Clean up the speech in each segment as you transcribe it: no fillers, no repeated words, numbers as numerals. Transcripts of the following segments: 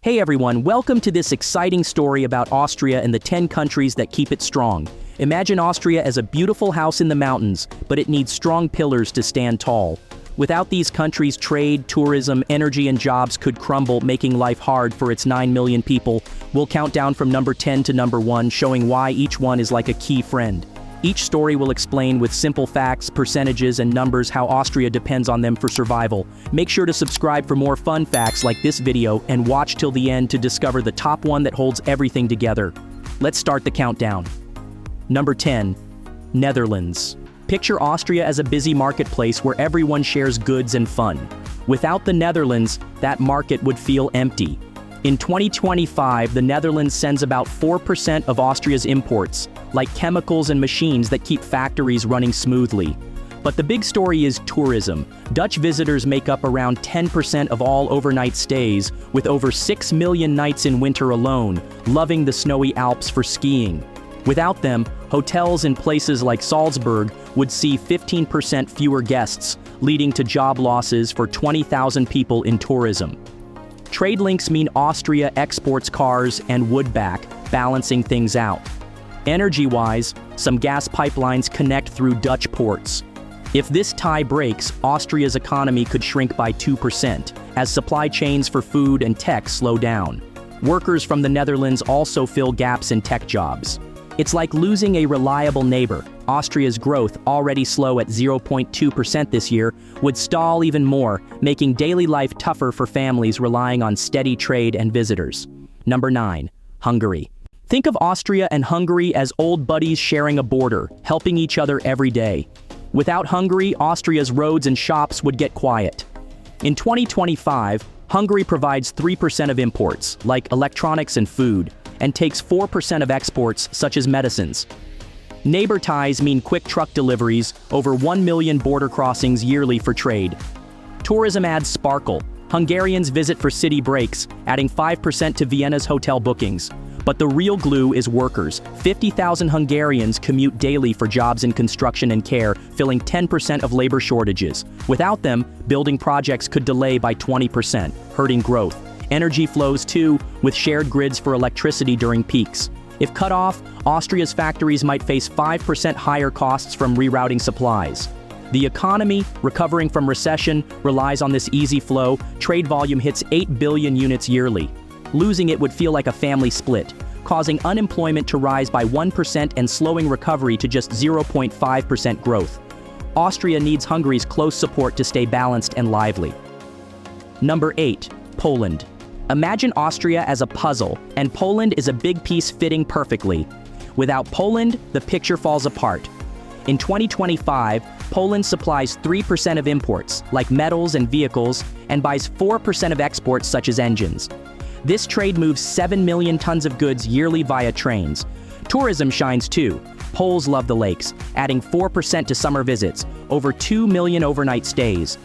Hey everyone, welcome to this exciting story about Austria and the 10 countries that keep it strong. Imagine Austria as a beautiful house in the mountains, but it needs strong pillars to stand tall. Without these countries, trade, tourism, energy and jobs could crumble, making life hard for its 9 million people. We'll count down from number 10 to number 1, showing why each one is like a key friend. Each story will explain with simple facts, percentages, and numbers how Austria depends on them for survival. Make sure to subscribe for more fun facts like this video and watch till the end to discover the top one that holds everything together. Let's start the countdown. Number 10. Netherlands. Picture Austria as a busy marketplace where everyone shares goods and fun. Without the Netherlands, that market would feel empty. In 2025, the Netherlands sends about 4% of Austria's imports, like chemicals and machines that keep factories running smoothly. But the big story is tourism. Dutch visitors make up around 10% of all overnight stays, with over 6 million nights in winter alone, loving the snowy Alps for skiing. Without them, hotels in places like Salzburg would see 15% fewer guests, leading to job losses for 20,000 people in tourism. Trade links mean Austria exports cars and wood back, balancing things out. Energy-wise, some gas pipelines connect through Dutch ports. If this tie breaks, Austria's economy could shrink by 2%, as supply chains for food and tech slow down. Workers from the Netherlands also fill gaps in tech jobs. It's like losing a reliable neighbor. Austria's growth, already slow at 0.2% this year, would stall even more, making daily life tougher for families relying on steady trade and visitors. Number 9. Hungary. Think of Austria and Hungary as old buddies sharing a border, helping each other every day. Without Hungary, Austria's roads and shops would get quiet. In 2025, Hungary provides 3% of imports, like electronics and food, and takes 4% of exports, such as medicines. Neighbor ties mean quick truck deliveries, over 1 million border crossings yearly for trade. Tourism adds sparkle. Hungarians visit for city breaks, adding 5% to Vienna's hotel bookings. But the real glue is workers. 50,000 Hungarians commute daily for jobs in construction and care, filling 10% of labor shortages. Without them, building projects could delay by 20%, hurting growth. Energy flows too, with shared grids for electricity during peaks. If cut off, Austria's factories might face 5% higher costs from rerouting supplies. The economy, recovering from recession, relies on this easy flow. Trade volume hits 8 billion units yearly. Losing it would feel like a family split, causing unemployment to rise by 1% and slowing recovery to just 0.5% growth. Austria needs Hungary's close support to stay balanced and lively. Number 8. Poland. Imagine Austria as a puzzle, and Poland is a big piece fitting perfectly. Without Poland, the picture falls apart. In 2025, Poland supplies 3% of imports, like metals and vehicles, and buys 4% of exports such as engines. This trade moves 7 million tons of goods yearly via trains. Tourism shines too. Poles love the lakes, adding 4% to summer visits, over 2 million overnight stays.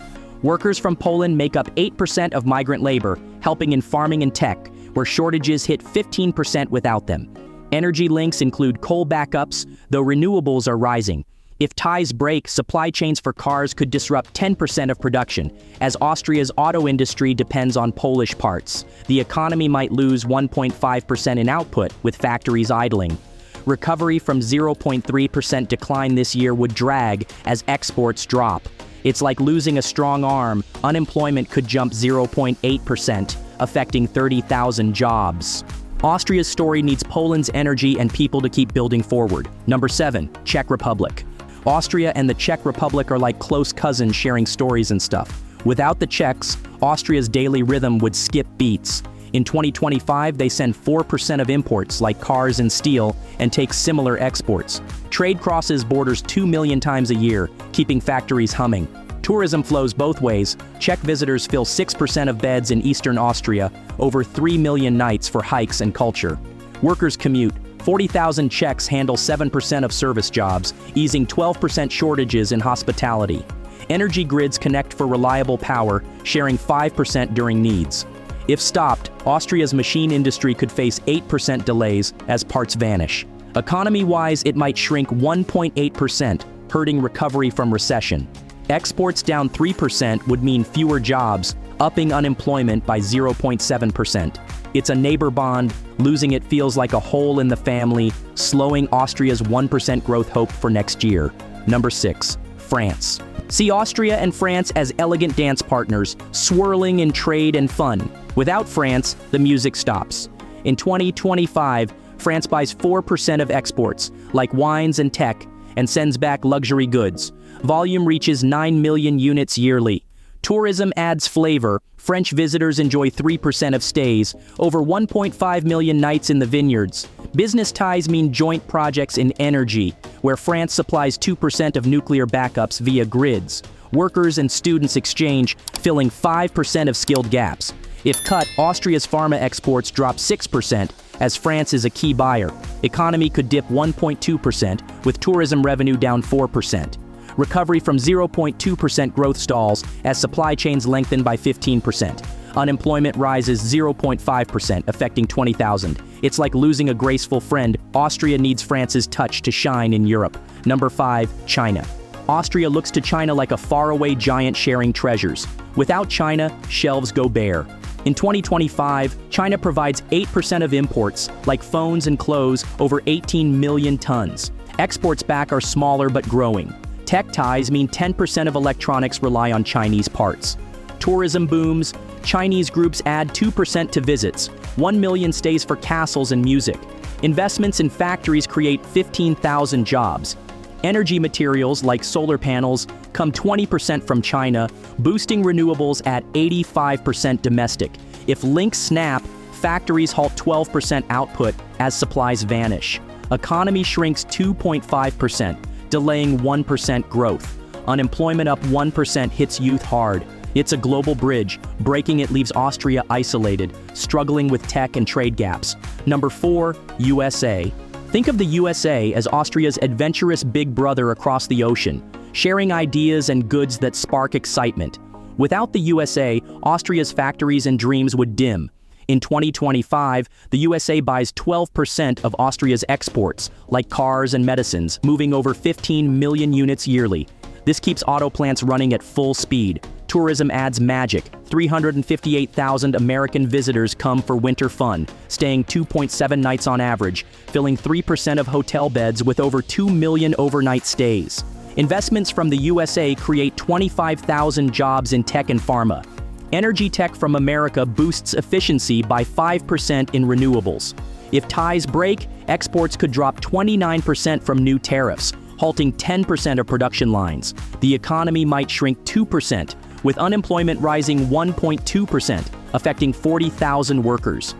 Workers from Poland make up 8% of migrant labor, helping in farming and tech, where shortages hit 15% without them. Energy links include coal backups, though renewables are rising. If ties break, supply chains for cars could disrupt 10% of production, as Austria's auto industry depends on Polish parts. The economy might lose 1.5% in output, with factories idling. Recovery from 0.3% decline this year would drag as exports drop. It's like losing a strong arm. Unemployment could jump 0.8%, affecting 30,000 jobs. Austria's story needs Poland's energy and people to keep building forward. Number 7. Czech Republic. Austria and the Czech Republic are like close cousins sharing stories and stuff. Without the Czechs, Austria's daily rhythm would skip beats. In 2025, they send 4% of imports, like cars and steel, and take similar exports. Trade crosses borders 2 million times a year, keeping factories humming. Tourism flows both ways. Czech visitors fill 6% of beds in eastern Austria, over 3 million nights for hikes and culture. Workers commute. 40,000 Czechs handle 7% of service jobs, easing 12% shortages in hospitality. Energy grids connect for reliable power, sharing 5% during needs. If stopped, Austria's machine industry could face 8% delays as parts vanish. Economy-wise, it might shrink 1.8%, hurting recovery from recession. Exports down 3% would mean fewer jobs, upping unemployment by 0.7%. It's a neighbor bond. Losing it feels like a hole in the family, slowing Austria's 1% growth hope for next year. Number 6. France. See Austria and France as elegant dance partners, swirling in trade and fun. Without France, the music stops. In 2025, France buys 4% of exports, like wines and tech, and sends back luxury goods. Volume reaches 9 million units yearly. Tourism adds flavor. French visitors enjoy 3% of stays, over 1.5 million nights in the vineyards. Business ties mean joint projects in energy, where France supplies 2% of nuclear backups via grids. Workers and students exchange, filling 5% of skilled gaps. If cut, Austria's pharma exports drop 6%, as France is a key buyer. Economy could dip 1.2%, with tourism revenue down 4%. Recovery from 0.2% growth stalls as supply chains lengthen by 15%. Unemployment rises 0.5%, affecting 20,000. It's like losing a graceful friend. Austria needs France's touch to shine in Europe. Number 5. China. Austria looks to China like a faraway giant sharing treasures. Without China, shelves go bare. In 2025, China provides 8% of imports, like phones and clothes, over 18 million tons. Exports back are smaller but growing. Tech ties mean 10% of electronics rely on Chinese parts. Tourism booms. Chinese groups add 2% to visits. 1 million stays for castles and music. Investments in factories create 15,000 jobs. Energy materials like solar panels come 20% from China, boosting renewables at 85% domestic. If links snap, factories halt 12% output as supplies vanish. Economy shrinks 2.5%. Delaying 1% growth. Unemployment up 1% hits youth hard. It's a global bridge. Breaking it leaves Austria isolated, struggling with tech and trade gaps. Number 4. USA. Think of the USA as Austria's adventurous big brother across the ocean, sharing ideas and goods that spark excitement. Without the USA, Austria's factories and dreams would dim. In 2025, the USA buys 12% of Austria's exports, like cars and medicines, moving over 15 million units yearly. This keeps auto plants running at full speed. Tourism adds magic. 358,000 American visitors come for winter fun, staying 2.7 nights on average, filling 3% of hotel beds with over 2 million overnight stays. Investments from the USA create 25,000 jobs in tech and pharma. Energy tech from America boosts efficiency by 5% in renewables. If ties break, exports could drop 29% from new tariffs, halting 10% of production lines. The economy might shrink 2%, with unemployment rising 1.2%, affecting 40,000 workers.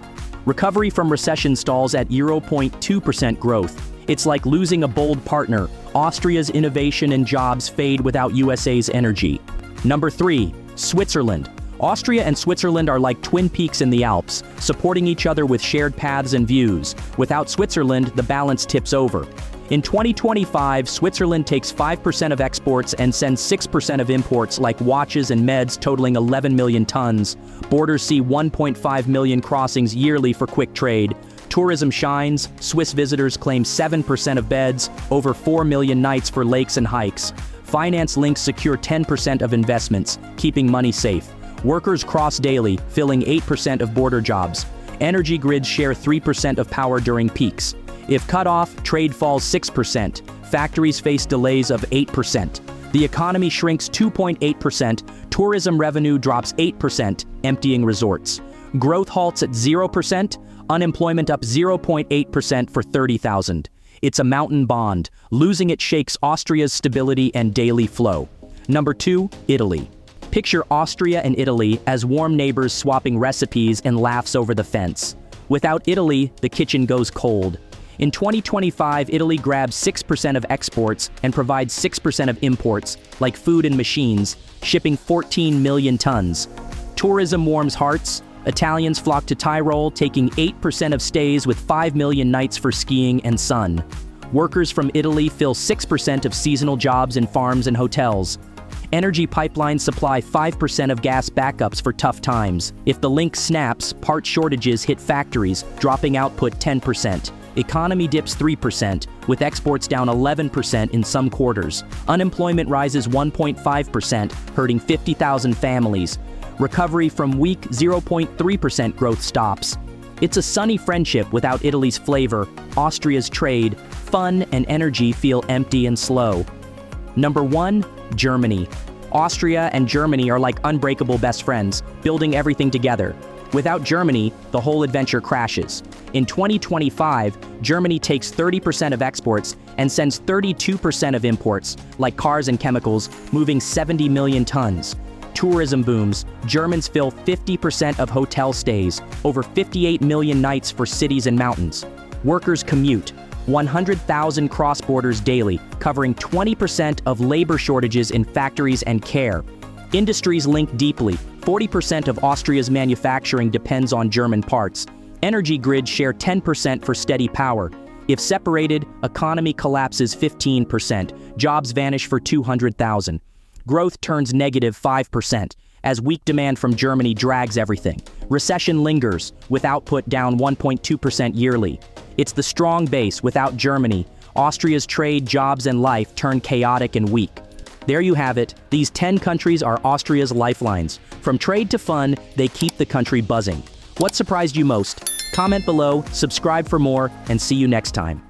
Recovery from recession stalls at 0.2% growth. It's like losing a bold partner. Austria's innovation and jobs fade without USA's energy. Number 3. Switzerland. Austria and Switzerland are like twin peaks in the Alps, supporting each other with shared paths and views. Without Switzerland, the balance tips over. In 2025, Switzerland takes 5% of exports and sends 6% of imports, like watches and meds, totaling 11 million tons. Borders see 1.5 million crossings yearly for quick trade. Tourism shines. Swiss visitors claim 7% of beds, over 4 million nights for lakes and hikes. Finance links secure 10% of investments, keeping money safe. Workers cross daily, filling 8% of border jobs. Energy grids share 3% of power during peaks. If cut off, trade falls 6%. Factories face delays of 8%. The economy shrinks 2.8%. Tourism revenue drops 8%, emptying resorts. Growth halts at 0%. Unemployment up 0.8% for 30,000. It's a mountain bond. Losing it shakes Austria's stability and daily flow. Number 2. Italy. Picture Austria and Italy as warm neighbors swapping recipes and laughs over the fence. Without Italy, the kitchen goes cold. In 2025, Italy grabs 6% of exports and provides 6% of imports, like food and machines, shipping 14 million tons. Tourism warms hearts. Italians flock to Tyrol, taking 8% of stays with 5 million nights for skiing and sun. Workers from Italy fill 6% of seasonal jobs in farms and hotels. Energy pipelines supply 5% of gas backups for tough times. If the link snaps, part shortages hit factories, dropping output 10%. Economy dips 3%, with exports down 11% in some quarters. Unemployment rises 1.5%, hurting 50,000 families. Recovery from weak 0.3% growth stops. It's a sunny friendship without Italy's flavor. Austria's trade, fun, and energy feel empty and slow. Number 1, Germany. Austria and Germany are like unbreakable best friends, building everything together. Without Germany, the whole adventure crashes. In 2025, Germany takes 30% of exports and sends 32% of imports, like cars and chemicals, moving 70 million tons. Tourism booms. Germans fill 50% of hotel stays, over 58 million nights for cities and mountains. Workers commute. 100,000 cross borders daily, covering 20% of labor shortages in factories and care. Industries link deeply. 40% of Austria's manufacturing depends on German parts. Energy grids share 10% for steady power. If separated, economy collapses 15%. Jobs vanish for 200,000. Growth turns negative 5%, as weak demand from Germany drags everything. Recession lingers, with output down 1.2% yearly. It's the strong base. Without Germany, Austria's trade, jobs, and life turn chaotic and weak. There you have it. These 10 countries are Austria's lifelines. From trade to fun, they keep the country buzzing. What surprised you most? Comment below, subscribe for more, and see you next time.